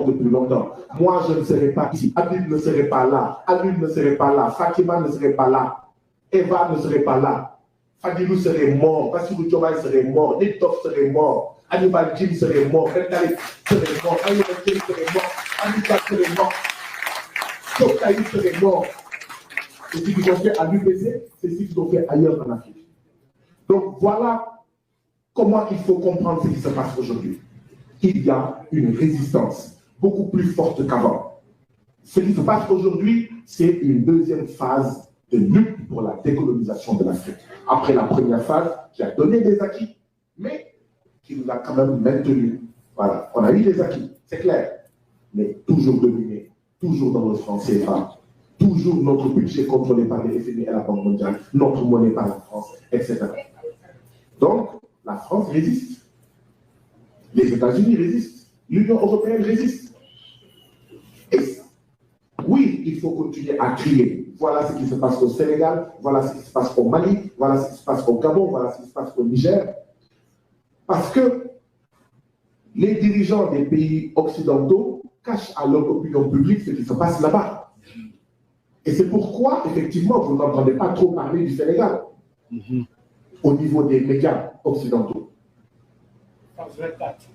d'accord depuis longtemps. Moi, je ne serai pas ici. Habib ne serait pas là. Habib ne serait pas là. Fatima ne serait pas là. Eva ne serait pas là. Fadilou serait mort. Bassirou Diomaye serait mort. Nitov serait mort. Hannibal Jim serait mort. Bentaleb serait mort. Ayoub Jim serait mort. Anita serait mort. Sokaï serait mort. Et ce qu'ils ont fait à l'UPC, c'est ce qu'ils ont fait ailleurs en Afrique. Donc voilà comment il faut comprendre ce qui se passe aujourd'hui. Il y a une résistance beaucoup plus forte qu'avant. Ce qui se passe aujourd'hui, c'est une deuxième phase de lutte pour la décolonisation de l'Afrique. Après la première phase, qui a donné des acquis, mais qui nous a quand même maintenus. Voilà, on a eu des acquis, c'est clair, mais toujours dominé, toujours dans le franc CFA, toujours notre budget contrôlé par les FMI et la Banque mondiale, notre monnaie par la France, etc. Donc, la France résiste. Les États-Unis résistent. L'Union européenne résiste. Et oui, il faut continuer à crier. Voilà ce qui se passe au Sénégal, voilà ce qui se passe au Mali, voilà ce qui se passe au Gabon, voilà ce qui se passe au Niger. Parce que les dirigeants des pays occidentaux cachent à leur opinion publique ce qui se passe là-bas. Et c'est pourquoi, effectivement, vous n'entendez pas trop parler du Sénégal au niveau des médias occidentaux.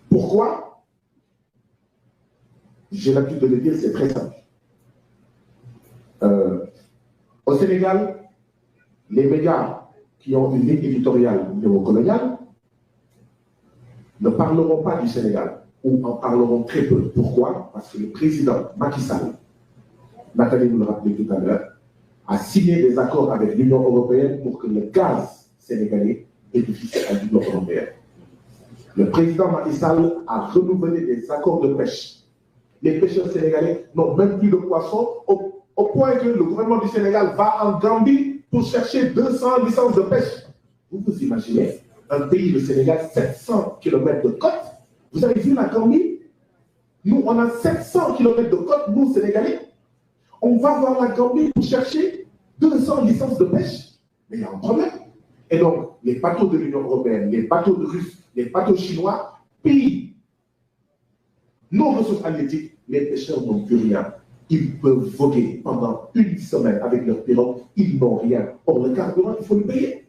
Pourquoi? J'ai l'habitude de le dire, c'est très simple. Au Sénégal, les médias qui ont une ligne éditoriale néocoloniale ne parleront pas du Sénégal, ou en parleront très peu. Pourquoi? Parce que le président Macky Sall, Nathalie nous le rappelait tout à l'heure, a signé des accords avec l'Union européenne pour que le gaz sénégalais bénéficie à l'Union européenne. Le président Macky Sall a renouvelé des accords de pêche. Les pêcheurs sénégalais n'ont même plus de poissons, au point que le gouvernement du Sénégal va en Gambie pour chercher 200 licences de pêche. Vous vous imaginez, un pays, le Sénégal, 700 km de côte. Vous avez vu la Gambie? Nous, on a 700 km de côte, nous, Sénégalais. On va voir la Gambie pour chercher 200 licences de pêche. Mais il y a un problème. Et donc, les bateaux de l'Union européenne, les bateaux de Russes, les bateaux chinois pillent nos ressources halieutiques. Les pêcheurs n'ont plus rien. Ils peuvent voguer pendant une semaine avec leur pirogue. Ils n'ont rien. Or, le carburant, il faut le payer.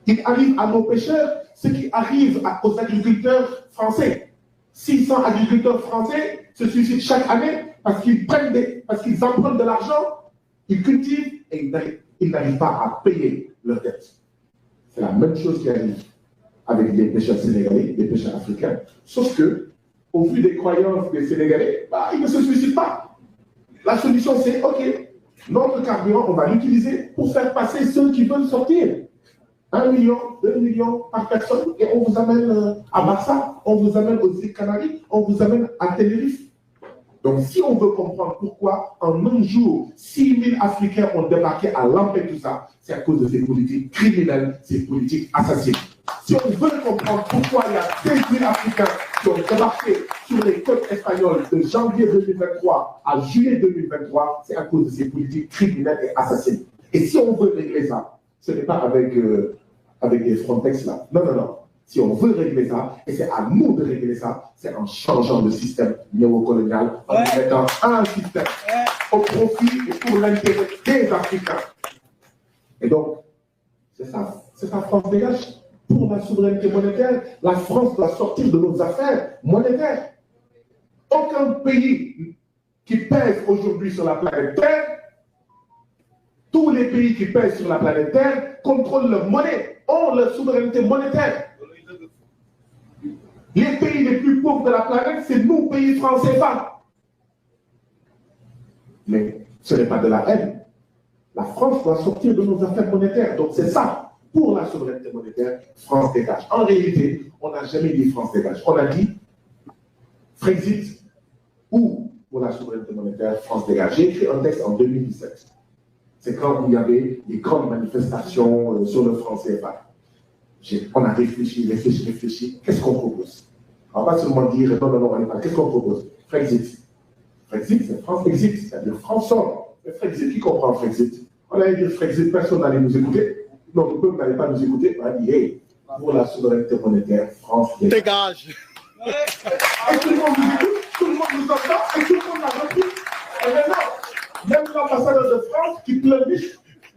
Il arrive à nos pêcheurs ce qui arrive aux agriculteurs français. 600 agriculteurs français se suicident chaque année parce qu'ils empruntent de l'argent, ils cultivent et ils n'arrivent pas à payer leurs dettes. C'est la même chose qui arrive avec les pêcheurs sénégalais, les pêcheurs africains. Sauf que, au vu des croyances des Sénégalais, ils ne se suicident pas. La solution, c'est OK, notre carburant, on va l'utiliser pour faire passer ceux qui veulent sortir. 1 million, 2 millions par personne, et on vous amène à Barça, on vous amène aux îles Canaries, on vous amène à Tenerife. Donc, si on veut comprendre pourquoi, en un jour, 6 000 Africains ont débarqué à Lampedusa, c'est à cause de ces politiques criminelles, ces politiques assassines. Si on veut comprendre pourquoi il y a 16 000 Africains qui ont débarqué sur les côtes espagnoles de janvier 2023 à juillet 2023, c'est à cause de ces politiques criminelles et assassines. Et si on veut régler ça, ce n'est pas avec des Frontex là. Non, non, non. Si on veut régler ça, et c'est à nous de régler ça, c'est en changeant le système néocolonial, en mettant un système au profit et pour l'intérêt des Africains. Et donc, c'est ça France dégage. Pour la souveraineté monétaire, la France doit sortir de nos affaires monétaires. Aucun pays qui pèse aujourd'hui sur la planète Terre, tous les pays qui pèsent sur la planète Terre contrôlent leur monnaie, ont leur souveraineté monétaire. Les pays les plus pauvres de la planète, c'est nous, pays français, pas. Mais ce n'est pas de la haine. La France doit sortir de nos affaires monétaires. Donc c'est ça. Pour la souveraineté monétaire, France dégage. En réalité, on n'a jamais dit France dégage. On a dit Frexit ou pour la souveraineté monétaire, France dégage. J'ai écrit un texte en 2017. C'est quand il y avait des grandes manifestations sur le franc CFA. On a réfléchi. Qu'est-ce qu'on propose? On va pas seulement dire non, on n'est pas. Qu'est-ce qu'on propose? Frexit. Frexit, c'est France exit, c'est-à-dire France sort. Mais Frexit, qui comprend Frexit? On allait dire Frexit, personne n'allait nous écouter. Non, le peuple n'allait pas nous écouter. On a dit, hey, pour la souveraineté monétaire, France dégage. Et tout le monde nous écoute, tout le monde le dit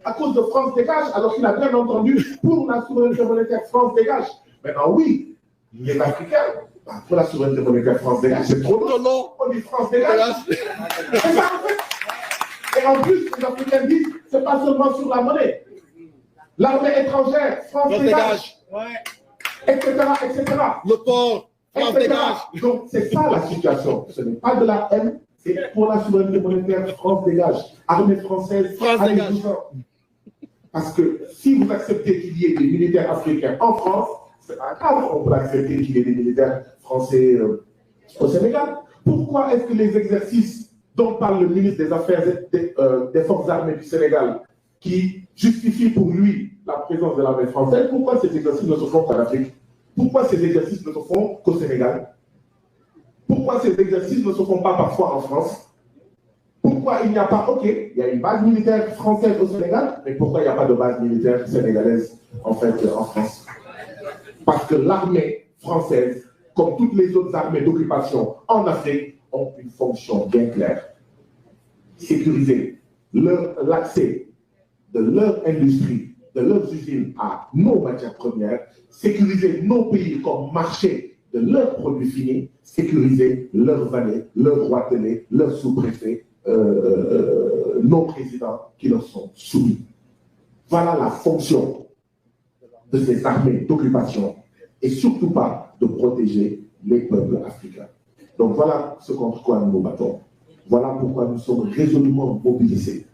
à cause de France Dégage, alors qu'il a bien entendu pour la souveraineté monétaire France Dégage. Maintenant, oui, les Africains, pour la souveraineté monétaire France Dégage, c'est trop long. On dit France Dégage. C'est ça, en fait. Et en plus, les Africains disent, c'est pas seulement sur la monnaie. L'armée étrangère, France Dégage. Etc., etc. Le port, France Dégage. Donc, c'est ça la situation. Ce n'est pas de la haine, c'est pour la souveraineté monétaire, France Dégage. Armée française, France Dégage. Parce que si vous acceptez qu'il y ait des militaires africains en France, c'est pas grave, on peut accepter qu'il y ait des militaires français au Sénégal. Pourquoi est-ce que les exercices dont parle le ministre des Affaires des Forces armées du Sénégal, qui justifie pour lui la présence de l'armée française, pourquoi ces exercices ne se font qu'en Afrique? Pourquoi ces exercices ne se font qu'au Sénégal? Pourquoi ces exercices ne se font pas parfois en France? Pourquoi il n'y a pas, ok, il y a une base militaire française au Sénégal, mais pourquoi il n'y a pas de base militaire sénégalaise en fait en France? Parce que l'armée française, comme toutes les autres armées d'occupation en Afrique, ont une fonction bien claire. Sécuriser l'accès de leur industrie, de leurs usines à nos matières premières, sécuriser nos pays comme marché de leurs produits finis, sécuriser leurs vallées, leurs roitelets, leurs sous-préfets, nos présidents qui leur sont soumis. Voilà la fonction de ces armées d'occupation et surtout pas de protéger les peuples africains. Donc voilà ce contre quoi nous nous battons. Voilà pourquoi nous sommes résolument mobilisés.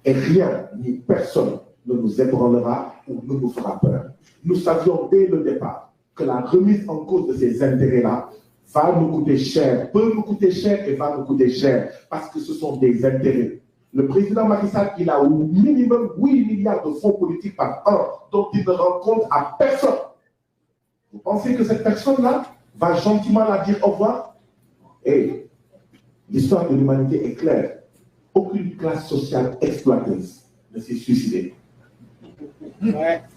Et rien ni personne ne nous ébranlera ou ne nous fera peur. Nous savions dès le départ que la remise en cause de ces intérêts-là va nous coûter cher, peut nous coûter cher et va nous coûter cher, parce que ce sont des intérêts. Le président Macky Sall, il a au minimum 8 milliards de fonds politiques par an, dont il ne rend compte à personne. Vous pensez que cette personne-là va gentiment la dire au revoir? Et l'histoire de l'humanité est claire. Aucune classe sociale exploiteuse ne s'est suicidée.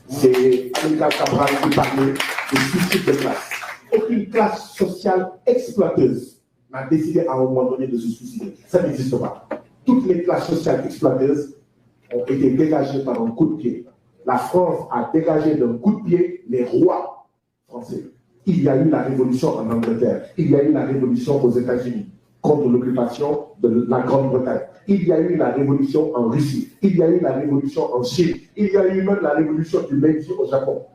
C'est Amilcar Cabral qui parlait de suicide de classe. Aucune classe sociale exploiteuse n'a décidé à un moment donné de se suicider. Ça n'existe pas. Toutes les classes sociales exploiteuses ont été dégagées par un coup de pied. La France a dégagé d'un coup de pied les rois français. Il y a eu la révolution en Angleterre. Il y a eu la révolution aux États-Unis contre l'occupation de la Grande-Bretagne. Il y a eu la révolution en Russie. Il y a eu la révolution en Chine. Il y a eu même la révolution du Meiji au Japon.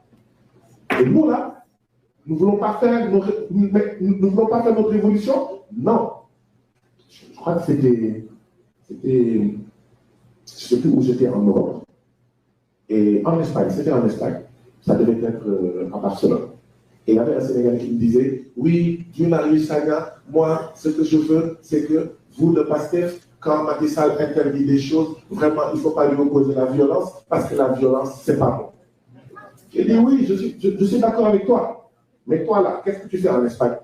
Et nous, là, nous ne voulons pas faire notre révolution? Non. Je crois que c'était je ne sais plus où j'étais en Europe. Et en Espagne, c'était en Espagne. Ça devait être à Barcelone. Et il y avait un Sénégalais qui me disait, oui, Guy Marius Sagna, moi, ce que je veux, c'est que vous, le PASTEF, quand Macky Sall interdit des choses, vraiment, il ne faut pas lui opposer la violence, parce que la violence, c'est pas bon. J'ai dit, oui, je suis d'accord avec toi. Mais toi, là, qu'est-ce que tu fais en Espagne?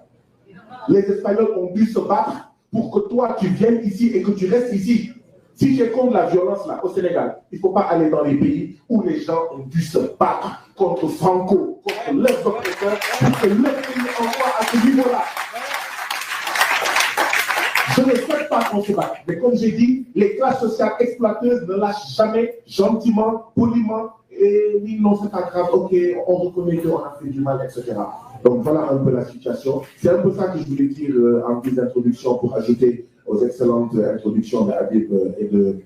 Les Espagnols ont dû se battre pour que toi, tu viennes ici et que tu restes ici. Si j'ai contre la violence là, au Sénégal, il ne faut pas aller dans les pays où les gens ont dû se battre contre Franco, contre leurs oppresseurs, pour que leur pays en soit à ce niveau-là. Je ne souhaite pas qu'on se batte. Mais comme j'ai dit, les classes sociales exploiteuses ne lâchent jamais, gentiment, poliment, et oui, non, c'est pas grave, ok, on reconnaît qu'on a fait du mal, etc. Donc voilà un peu la situation. C'est un peu ça que je voulais dire en guise d'introduction pour ajouter aux excellentes introductions d'Habib et de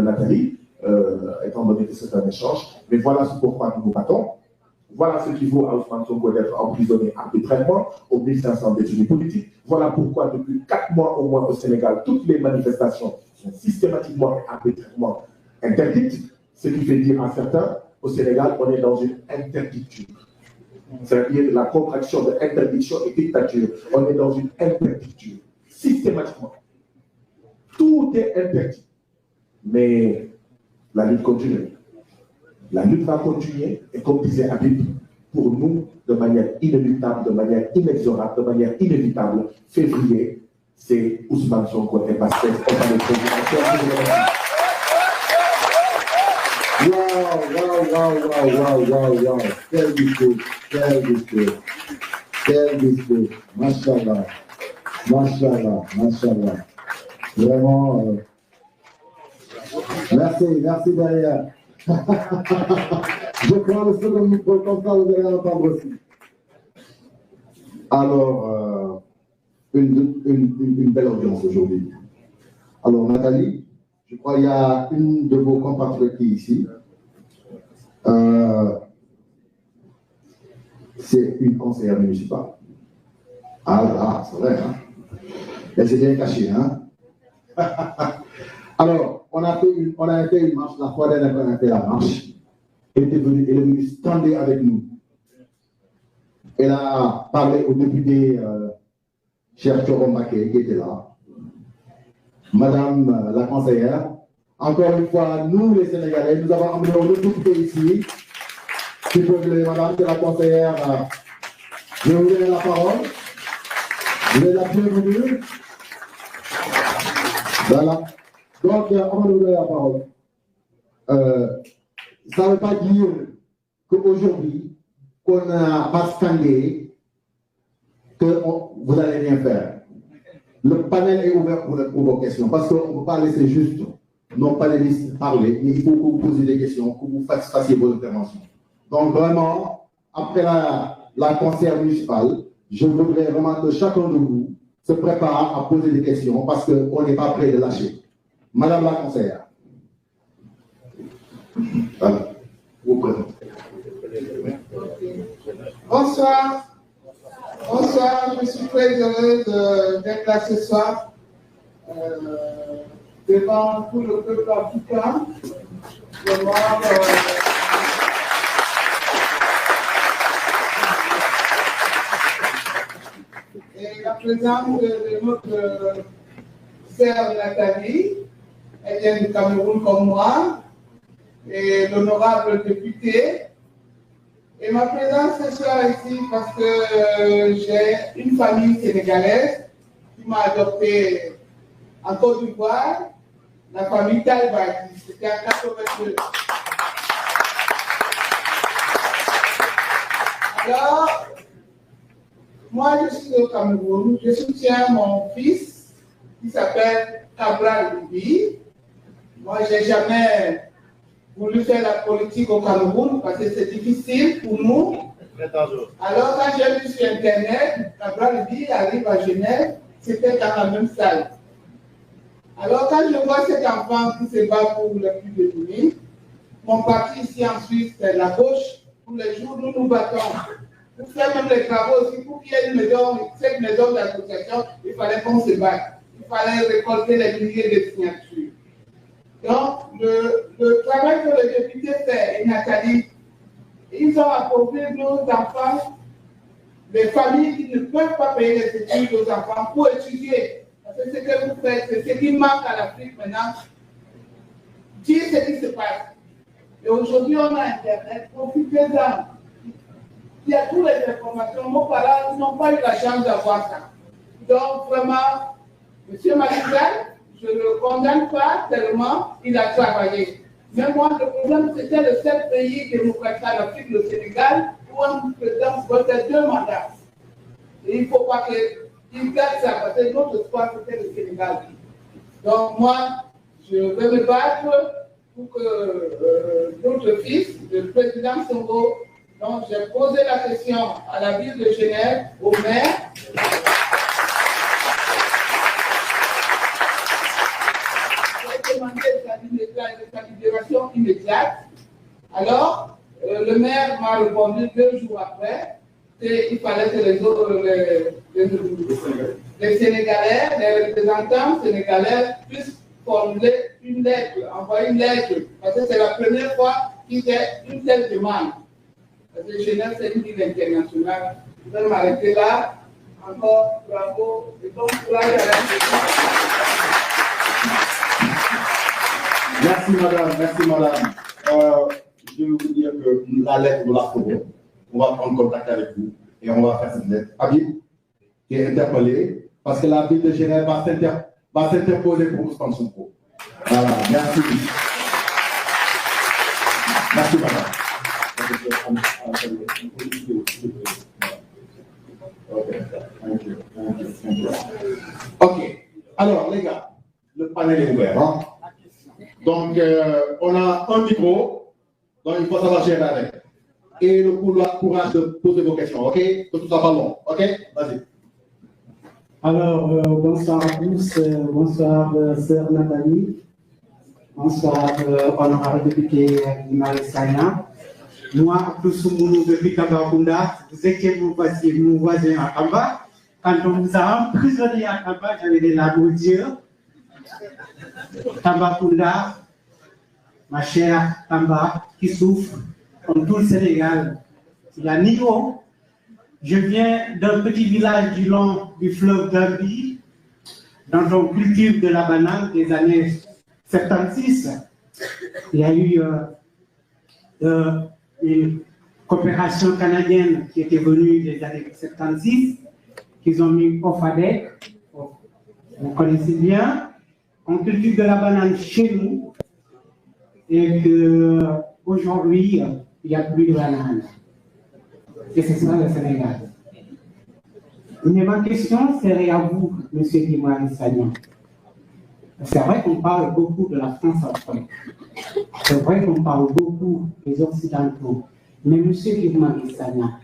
Nathalie, étant donné que c'est un échange. Mais voilà pourquoi nous nous battons. Voilà ce qui vaut à Ousmane Sonko d'être emprisonné arbitrairement aux 1500 détenus politiques. Voilà pourquoi depuis 4 mois au moins au Sénégal, toutes les manifestations sont systématiquement et arbitrairement interdites. Ce qui fait dire à certains, au Sénégal, on est dans une interdicture. C'est-à-dire la contraction de interdiction et dictature. On est dans une interdicture. Systématiquement. Tout est interdit. Mais la lutte continue. La lutte va continuer, et comme disait Habib, pour nous, de manière inéluctable, de manière inexorable, de manière inévitable, février, c'est Ousmane Sonko et Pastef. Wow. Quel discours. Mashallah. Vraiment. Merci derrière. Je prends le second micro, comme ça vous allez entendre aussi. Alors, une belle audience aujourd'hui. Alors, Nathalie, je crois qu'il y a une de vos compatriotes qui est ici. C'est une conseillère municipale. Ah, c'est vrai, hein? Elle s'est bien cachée, hein? Alors, on a fait une marche, la fois dernière qu'on a fait la marche. Elle est venue stander avec nous. Elle a parlé au député cher Chorombaké qui était là. Madame la conseillère, encore une fois, nous les Sénégalais, nous avons emmené nos députés ici. Si vous voulez, madame, c'est la conseillère. Je vous donne la parole. Vous êtes la bienvenue. Voilà. Donc, on va nous donner la parole. Ça ne veut pas dire qu'aujourd'hui, qu'on n'a pas scandé, que vous n'allez rien faire. Le panel est ouvert pour vos questions, parce qu'on ne peut pas laisser juste nos panélistes parler, mais il faut que vous posiez des questions, que vous fassiez vos interventions. Donc vraiment, après la conseillère municipale, je voudrais vraiment que chacun de vous se prépare à poser des questions, parce qu'on n'est pas prêt de lâcher. Madame la conseillère. Voilà. Vous présentez. Bonsoir. Bonsoir, je suis très heureuse d'être là ce soir devant tout le peuple africain, le monde. Et la présence de notre sœur Nathalie, elle vient du Cameroun comme moi, et l'honorable député. Et ma présence ce soir ici parce que j'ai une famille sénégalaise qui m'a adopté en Côte d'Ivoire, la famille Talbaki, c'était en 82. Alors, moi je suis au Cameroun, je soutiens mon fils qui s'appelle Cabral Libi. Moi j'ai jamais voulu faire la politique au Cameroun parce que c'est difficile pour nous. Alors quand j'ai vu sur Internet, Cabral Libi arrive à Genève, c'était dans la même salle. Alors quand je vois cet enfant qui se bat pour les plus démunis, mon parti ici en Suisse, c'est la gauche, tous les jours nous nous battons. Pour faire même les travaux aussi, pour qu'il y ait une maison, cette maison d'association, il fallait qu'on se batte. Il fallait récolter les milliers de signatures. Donc, le travail que le député fait, et Nathalie, ils ont approuvé nos enfants, les familles qui ne peuvent pas payer les études aux enfants pour étudier. Parce que ce que vous faites, c'est ce qui manque à l'Afrique maintenant. Dire ce qui se passe. Et aujourd'hui, on a Internet, profitez-en. Il y a toutes les informations. Nos parents n'ont pas eu la chance d'avoir ça. Donc, vraiment, M. Marisal, je ne le condamne pas tellement, il a travaillé. Mais moi, le problème, c'était le seul pays démocratique en Afrique, le Sénégal, où un président votait 2 mandats. Et il ne faut pas qu'il garde ça, parce que notre espoir, c'était le Sénégal. Donc moi, je vais me battre pour que notre fils, le président Sonko, donc j'ai posé la question à la ville de Genève, au maire. Sa libération immédiate. Alors, le maire m'a répondu 2 jours après qu'il fallait que les Sénégalais, les représentants sénégalais puissent formuler une lettre, envoyer une lettre, parce que c'est la première fois qu'il y a une telle demande. Parce que Genève, c'est une ville internationale. Je vais m'arrêter là. Encore, bravo, et bon courage à la Merci madame, merci madame. Je vais vous dire que la lettre de la photo, on va prendre contact avec vous et on va faire cette lettre. Habib, qui est interpellé, parce que la ville de Genève va s'interposer pour Ousmane Sonko. Voilà, merci. Merci madame. Ok, alors les gars, le panel est ouvert. Hein? Donc, on a un micro, donc il faut savoir gérer avec. Et le courage de poser vos questions, ok? Que tout soit pas long, ok? Vas-y. Alors, bonsoir à tous, bonsoir sœur Nathalie, bonsoir honorable député Imari Sagna. Moi, tous nous depuis Tambacounda, vous étiez mon voisin à Tamba. Quand on vous a emprisonné à Tamba, j'avais des larmes aux yeux. Tambacounda, ma chère Tamba, qui souffre, comme tout le Sénégal. Il y a Nigo. Je viens d'un petit village du long du fleuve Gambie, dont on cultive de la banane des années 76. Il y a eu une coopération canadienne qui était venue des années 76, qu'ils ont mis au FADEC. Vous connaissez bien. On cultive de la banane chez nous et qu'aujourd'hui, il n'y a plus de banane. Et c'est ça le Sénégal. Mais ma question serait à vous, M. Imari Sagna. C'est vrai qu'on parle beaucoup de la France en Afrique. C'est vrai qu'on parle beaucoup des Occidentaux. Mais M. Imari Sagna,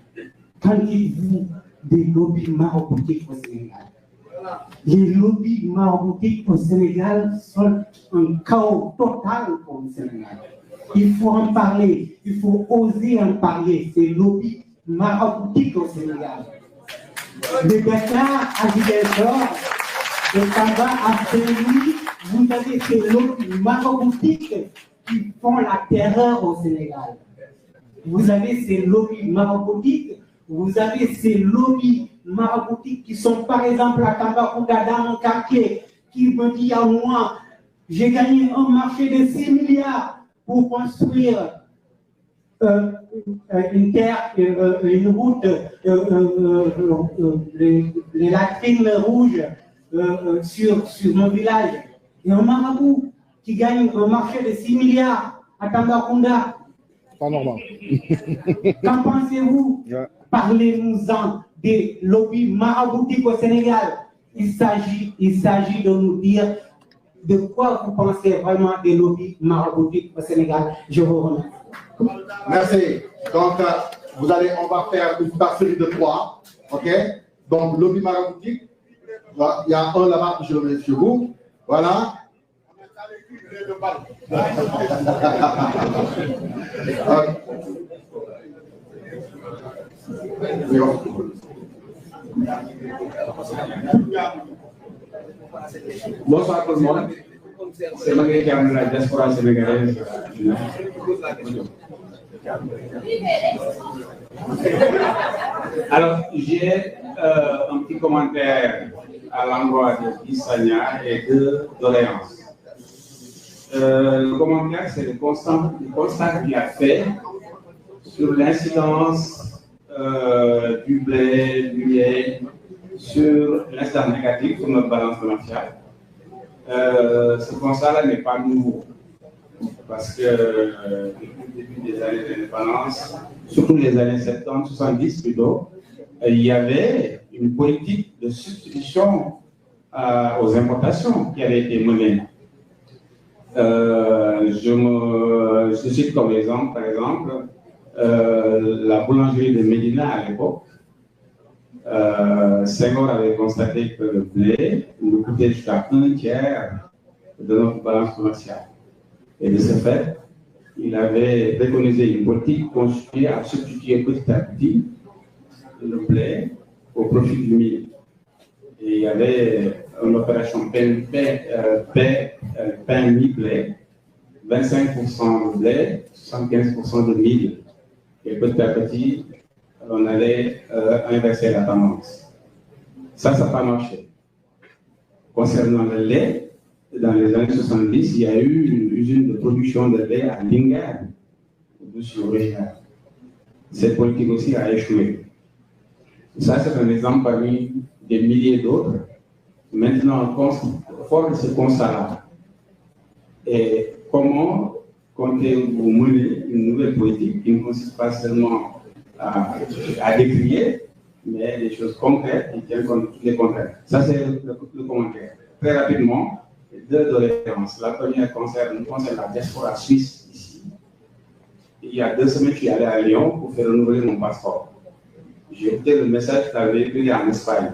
qu'en dites-vous des lobbies maraboutiques au Sénégal? Les lobbies maraboutiques au Sénégal sont un chaos total pour le Sénégal. Il faut en parler, il faut oser en parler. Ces lobbies maraboutique au Sénégal. De Dakar à Ziguinchor, de Tamba à Saint-Louis, vous avez ces lobbies maraboutiques qui font la terreur au Sénégal. Vous avez ces lobbies maraboutiques, vous avez ces lobbies maraboutiques qui sont par exemple à Tambacounda dans mon quartier, qui me dit à moi, j'ai gagné un marché de 6 milliards pour construire une terre, une route, les latrines rouges sur mon village. Et un marabout qui gagne un marché de 6 milliards à Tambacounda. Pas normal. Qu'en pensez-vous? Parlez-nous-en des lobbies maraboutiques au Sénégal. Il s'agit de nous dire de quoi vous pensez vraiment des lobbies maraboutiques au Sénégal. Je vous remercie. Merci. Donc, on va faire une série de 3. OK? Donc, lobby maraboutique. Il y a un là-bas que je le mets sur vous. Voilà. Bonsoir tout le monde. C'est Maguette qui a de la diaspora sénégalaise. Alors, j'ai un petit commentaire à l'endroit de Sagna et de doléances. Le commentaire, c'est le constat qu'il a fait sur l'incidence du blé, du lait, sur l'incidence négative sur notre balance commerciale. Ce constat-là n'est pas nouveau, parce que depuis le début des années d'indépendance, surtout les années 70, 70 plutôt, il y avait une politique de substitution aux importations qui avait été menée. Je cite comme exemple, par exemple, la boulangerie de Médina à l'époque. Senghor avait constaté que le blé nous coûtait jusqu'à 1/3 de notre balance commerciale. Et de ce fait, il avait préconisé une politique constituée à substituer petit à petit le blé au profit du mil. Et il y avait une opération pain mi-blé, 25% de blé, 75% de mil. Et petit à petit, on allait inverser la tendance. Ça n'a pas marché. Concernant le lait, dans les années 70, il y a eu une usine de production de lait à Lingard, au-dessus original. Cette politique aussi a échoué. Ça, c'est un exemple parmi des milliers d'autres. Maintenant, fort de ce constat-là, et comment comptez-vous mener une nouvelle politique qui ne consiste pas seulement à décrier, mais des choses concrètes qui tiennent compte de toutes les contraintes. Ça, c'est le commentaire. Très rapidement, deux doléances. La première concerne la diaspora suisse ici. Il y a 2 semaines, je suis allé à Lyon pour faire renouveler mon passeport. J'ai écouté le message qu'il avait véhiculé en Espagne.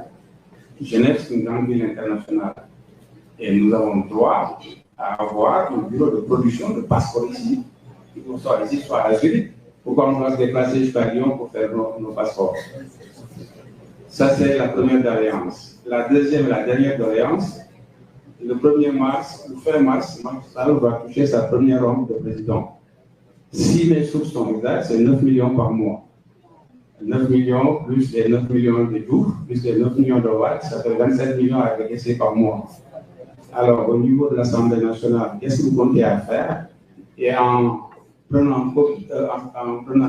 Genève, c'est une grande ville internationale. Et nous avons droit à avoir un bureau de production de passeports ici. Soit ici, soit à Zurich. Pourquoi on doit se déplacer jusqu'à Lyon pour faire nos passeports? Ça, c'est la première doléance. La deuxième et la dernière doléance, le 1er mars, le fin mars, Macky Sall va toucher sa première ronde de président. Si mes sources sont exactes, c'est 9 millions par mois. 9 millions plus les 9 millions de jours, plus les 9 millions de watts, ça fait 27 millions à décaisser par mois. Alors, au niveau de l'Assemblée nationale, qu'est-ce que vous comptez à faire? Et en prenant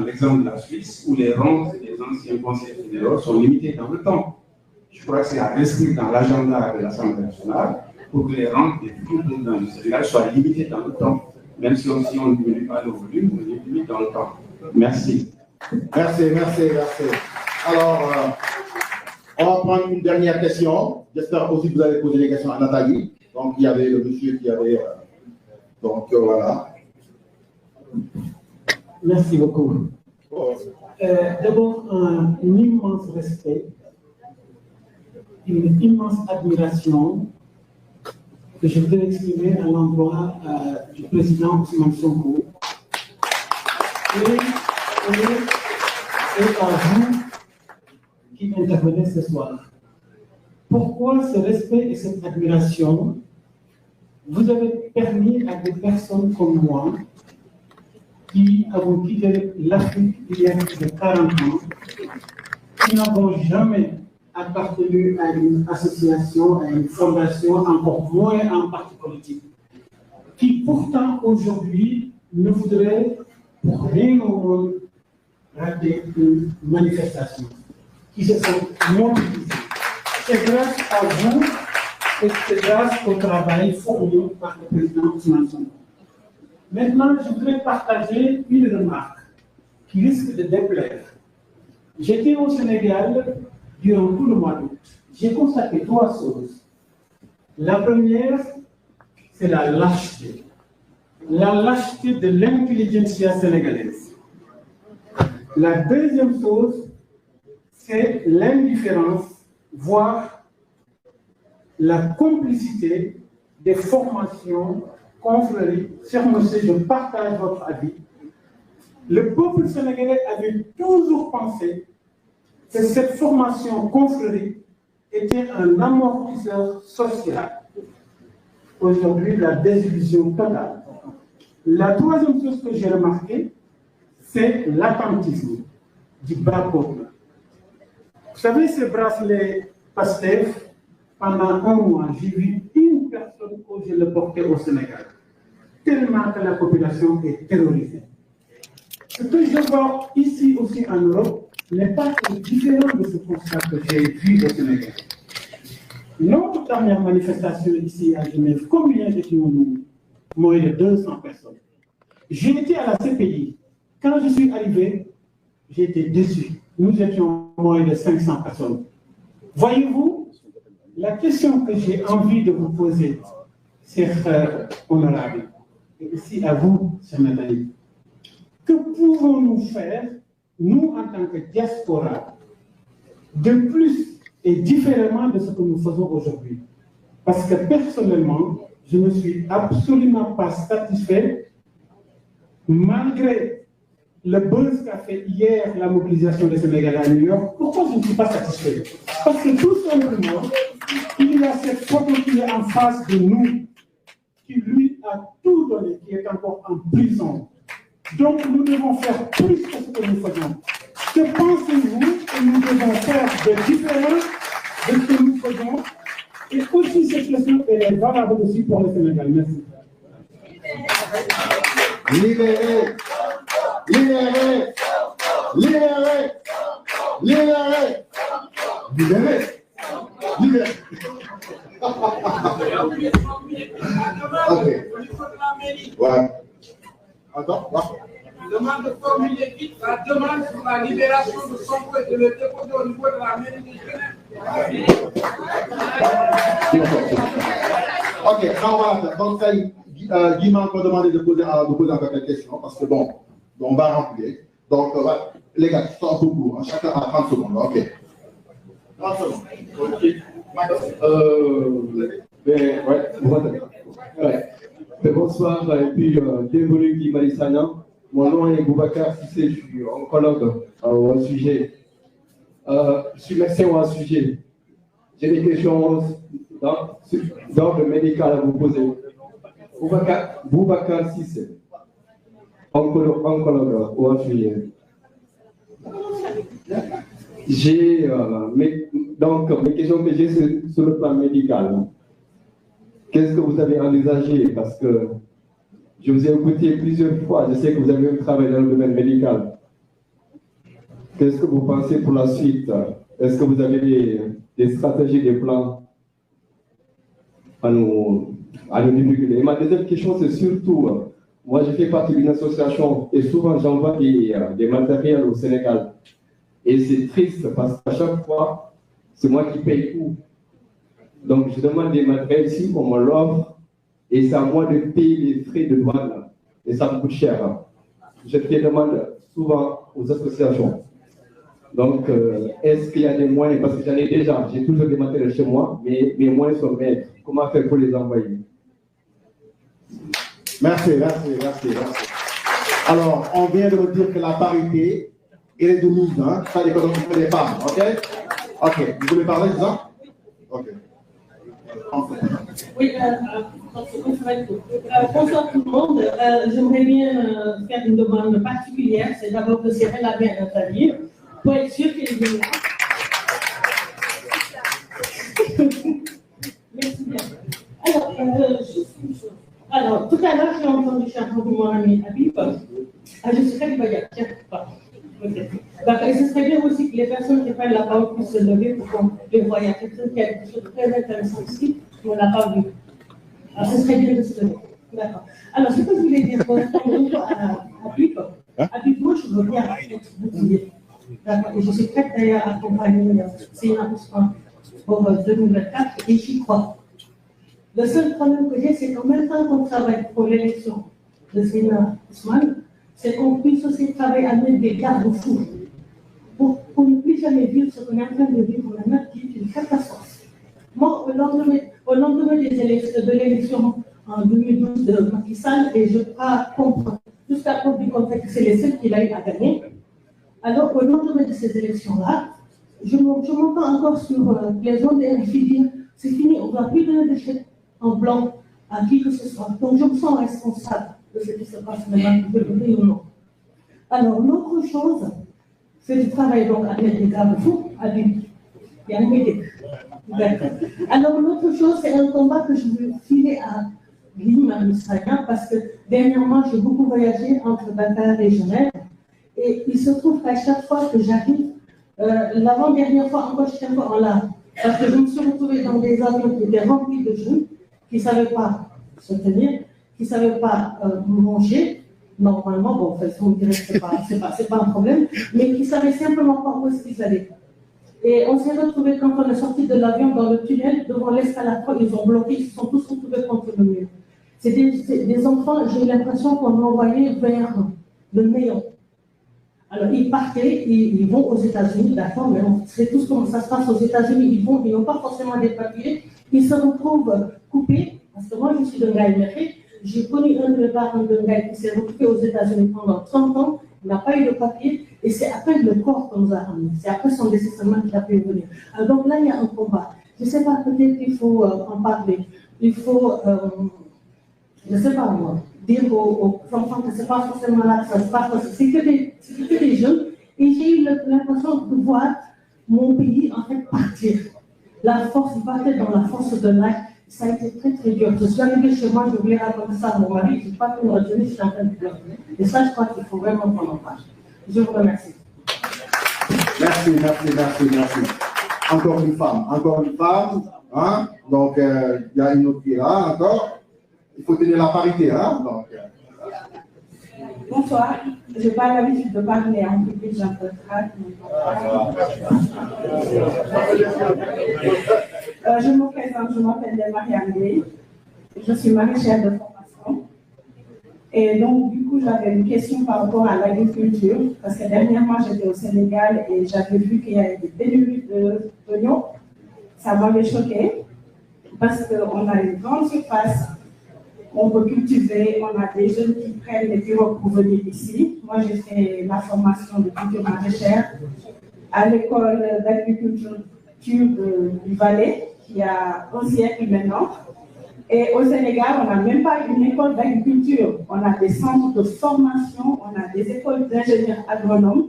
l'exemple de la Suisse, où les rentes des anciens conseillers fédéraux sont limitées dans le temps. Je crois que c'est à inscrire dans l'agenda de l'Assemblée nationale pour que les rentes des futurs présidents du Sénégal soient limitées dans le temps. Même si on ne diminue pas le volume, on les limite dans le temps. Merci. Merci. Alors, on va prendre une dernière question. J'espère aussi que vous allez poser des questions à Nathalie. Donc, il y avait le monsieur qui avait... donc, voilà. Merci beaucoup. D'abord, un immense respect, une immense admiration que je voudrais exprimer à l'endroit du président Ousmane Sonko et à vous qui intervenez ce soir. Pourquoi ce respect et cette admiration? Vous avez permis à des personnes comme moi qui avons quitté l'Afrique il y a plus de 40 ans, qui n'avons jamais appartenu à une association, à une fondation, encore moins à un parti politique, qui pourtant aujourd'hui ne voudraient pour rien au monde rater une manifestation, qui se sont mobilisés. C'est grâce à vous et c'est grâce au travail fourni par le président Ousmane Sonko. Maintenant, je voudrais partager une remarque qui risque de déplaire. J'étais au Sénégal durant tout le mois d'août. J'ai constaté 3 choses. La première, c'est la lâcheté. La lâcheté de l'intelligentsia sénégalaise. La deuxième chose, c'est l'indifférence, voire la complicité des formations, confréries. Cher monsieur, je partage votre avis. Le peuple sénégalais avait toujours pensé que cette formation confrérie était un amortisseur social. Aujourd'hui, la désillusion totale. La troisième chose que j'ai remarquée, c'est l'attentisme du bas peuple. Vous savez, ces bracelets Pastef, pendant un mois, j'ai vu une personne oser le porter au Sénégal, tellement que la population est terrorisée. Ce que je vois ici aussi en Europe n'est pas différent de ce constat que j'ai vu au Sénégal. Notre dernière manifestation ici à Genève, combien étions-nous? Moins de 200 personnes. J'ai été à la CPI. Quand je suis arrivé, j'ai été déçu. Nous étions moins de 500 personnes. Voyez-vous, la question que j'ai envie de vous poser, chers honorables, et aussi à vous, chers Nathalie, que pouvons-nous faire, nous, en tant que diaspora, de plus et différemment de ce que nous faisons aujourd'hui? Parce que personnellement, je ne suis absolument pas satisfait, malgré le buzz qu'a fait hier la mobilisation des Sénégalais à New York. Pourquoi je ne suis pas satisfait? Parce que tout simplement, il y a cette photo qui est en face de nous, qui lui a tout donné, qui est encore en prison. Donc nous devons faire plus que ce que nous faisons. Que pensez-vous que nous devons faire de différent de ce que nous faisons? Et aussi cette question est valable aussi pour le Sénégal. Merci. Libérez, libérez, libérez, libérez, libérez, libérez. Ok. Ouais. Attends, Je demande de formuler vite la demande sur la libération de Sonko et de le déposer au niveau de la mairie de Genève. Ok, ça on va la faire. Donc, ça, Guy m'a encore demandé de poser encore quelques questions parce que bon, on va remplir. Donc, les gars, c'est un peu court, hein, chacun a 30 secondes. Ok. 30 secondes. Ok. Bonsoir, et puis bienvenue Guy Malissana. Mon nom est Boubacar Sissé, je suis oncologue au sujet. Je suis médecin au sujet. J'ai des questions d'ordre médical à vous poser. Boubacar Sissé, oncologue au sujet. J'ai mes questions que j'ai sur le plan médical. Qu'est-ce que vous avez envisagé? Parce que je vous ai écouté plusieurs fois, je sais que vous avez même travaillé dans le domaine médical. Qu'est-ce que vous pensez pour la suite? Est-ce que vous avez des stratégies, des plans à nous divulguer? Et ma deuxième question, c'est surtout, moi je fais partie d'une association et souvent j'envoie des matériels au Sénégal. Et c'est triste parce qu'à chaque fois, c'est moi qui paye tout. Donc je demande des matériels ici, on me l'offre, et c'est à moi de payer les frais de douane. Et ça me coûte cher. Je les demande souvent aux associations. Donc, est-ce qu'il y a des moyens? Parce que j'en ai déjà, j'ai toujours des matériels chez moi, mais mes moyens sont maigres. Comment faire pour les envoyer? Merci. Alors, on vient de me dire que la parité est de mise, hein? Ça dépend des femmes, ok? Ok, vous voulez parler de ça? Ok. Oui, bonsoir tout le monde. J'aimerais bien faire une demande particulière. C'est d'abord de serrer la main à Nathanie pour être sûr qu'elle est là. Merci bien. Alors, juste une chose. Alors, tout à l'heure, j'ai entendu mon ami Habib. Je suis très bien. Tiens, pardon. D'accord. Et ce serait bien aussi que les personnes qui prennent la parole puissent se lever pour qu'on les voie. Il y a quelqu'un qui a quelque chose de très intéressant ici, mais on n'a pas vu. Alors, ce serait bien de se lever. D'accord. Alors, ce que je voulais dire, à Bip, moi, je veux bien être bouclier. D'accord. Et je suis prête d'ailleurs à accompagner Sina Ousmane pour 2024 et j'y crois. Le seul problème que j'ai, c'est qu'en même temps qu'on travaille pour l'élection de Sina Ousmane, c'est qu'on puisse aussi travailler à mettre des garde-fous pour ne plus jamais vivre ce qu'on est en train de vivre maintenant, qui est une catastrophe. Moi, au lendemain de l'élection en 2012 de Macky Sall, et je crois comprendre, jusqu'à preuve du contexte, c'est les seuls qu'il a eu à gagner. Alors, au lendemain de ces élections-là, je m'entends encore sur les ondes de RFI dire c'est fini, on ne va plus donner de chèques en blanc à qui que ce soit. Donc, je me sens responsable de ce qui se passe maintenant, que je le veux ou non. Alors, l'autre chose, c'est de travailler donc avec des garde-fous adultes. Il y a une idée. D'accord. Alors, l'autre chose, c'est un combat que je veux filer à Guy Malissana parce que dernièrement, j'ai beaucoup voyagé entre Dakar et Genève. Et il se trouve qu'à chaque fois que j'arrive, l'avant-dernière fois encore, j'étais encore en larmes. Parce que je me suis retrouvée dans des avions qui étaient remplis de jeunes qui ne savaient pas se tenir, qui ne savaient pas manger. Normalement, bon, enfin, on dirait que ce n'est pas un problème, mais qui ne savaient simplement pas où est-ce qu'ils allaient. Et on s'est retrouvés quand on est sorti de l'avion dans le tunnel, devant l'escalator, ils ont bloqué, ils se sont tous retrouvés contre le mur. C'est des enfants, j'ai eu l'impression qu'on envoyait vers le néant. Alors, ils partaient, ils vont aux États-Unis, d'accord, mais on sait tous comment ça se passe aux États-Unis. Ils n'ont pas forcément des papiers, ils se retrouvent coupés, parce que moi, je suis de Ngaï. J'ai connu un de mes parents de Ngaï qui s'est retrouvé aux États-Unis pendant 30 ans, il n'a pas eu de papier, et c'est après le corps qu'on nous a ramené. C'est après son décès seulement qu'il a pu venir. Alors, donc là, il y a un combat. Je ne sais pas, peut-être qu'il faut en parler. Il faut, je ne sais pas moi, dire aux enfants que ce n'est pas forcément là que ça se passe, parce que c'est que des jeunes. Et j'ai eu l'impression de voir mon pays en fait partir. La force battait dans la force de l'air. Ça a été très très dur. Je suis arrivée chez moi, je voulais raconter ça à mon mari, je n'ai pas pu me retenir, je suis en train de pleurer. Et ça, je crois qu'il faut vraiment qu'on en parle. Je vous remercie. Merci. Encore une femme. Hein? Donc, il y a une autre qui est là encore. Il faut tenir la parité. Hein? Donc, Bonsoir. Je n'ai pas l'habitude de parler en public, j'en peux pas. Je me présente, je m'appelle Marianne Gueye. je suis maraîchère de formation. Et donc, du coup, j'avais une question par rapport à l'agriculture, parce que dernièrement, j'étais au Sénégal et j'avais vu qu'il y avait des pénuries d'oignons. Ça m'avait choqué, parce qu'on a une grande surface, on peut cultiver, on a des jeunes qui prennent des pirogues pour venir ici. Moi, j'ai fait ma formation de culture maraîchère à l'école d'agriculture du Valais, qui a un siècle maintenant. Et au Sénégal, on n'a même pas une école d'agriculture. On a des centres de formation, on a des écoles d'ingénieurs agronomes.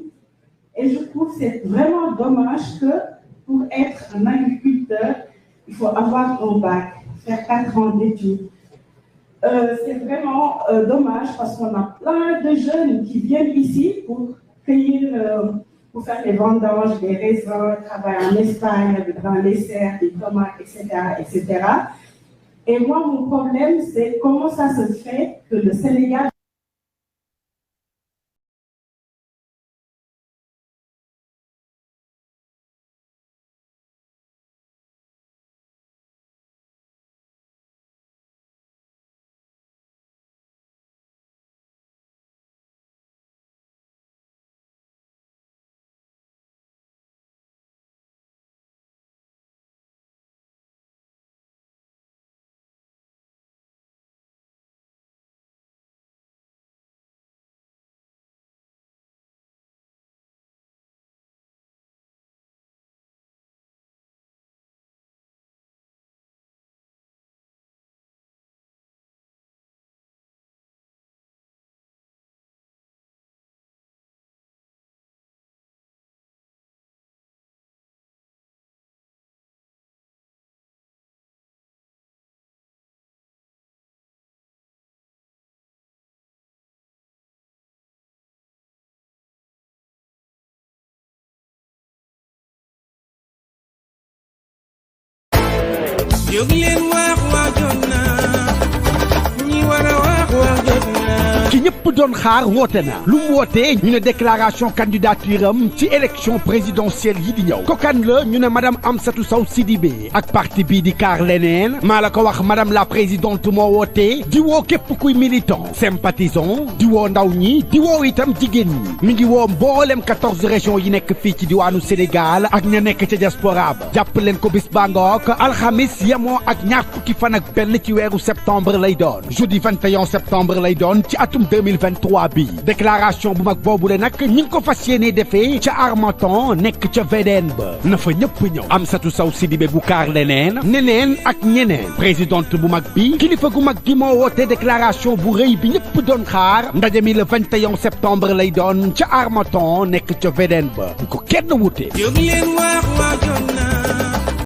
Et je trouve que c'est vraiment dommage que pour être un agriculteur, il faut avoir un bac, faire 4 ans d'études. C'est vraiment dommage parce qu'on a plein de jeunes qui viennent ici pour cueillir, pour faire les vendanges, des raisins, travailler en Espagne, dans les serres, des tomates, etc., etc. Et moi, mon problème, c'est comment ça se fait que le Sénégal ki ñëpp doon xaar woote na lu mu wootee ñu ne déclaration candidature am ci élection présidentielle yi di ñëw kokan la ñu ne madame Amsatou Sow Sidibé ak parti bii di kaar leneen maa la ko wax madame la présidente moo wootee di woo képp kuy militant sympathisant di woo ndaw ñi di woo itam jigéen ñi mi ngi woo mboolem 14 régions yi nekk fii ci diwaanu Sénégal ak ña nekk ca diaspora ba jàpp leen ko bis baa ngoog alxamis yemoo ak ñaar fukki fan ak benn ci weeru septembre lay doon jeudi 21 septembre lay doon ci atum 2023 bi déclaration bu mag boobule nag ñi ngi ko fas yéene defee ca Armatan nekk ca VDN ba na fa ñëpp ñëw Amsatou Sow Sidibé bu kaar leneen neneen ak ñeneen présidente bu mag bi kilifa gu mag gi moo woote déclaration bu rëy bi ñëpp doon xaar ndaje mi le 21 septembre lay doon ca Armatan nekk ca VDN ba bu ko kenn wute.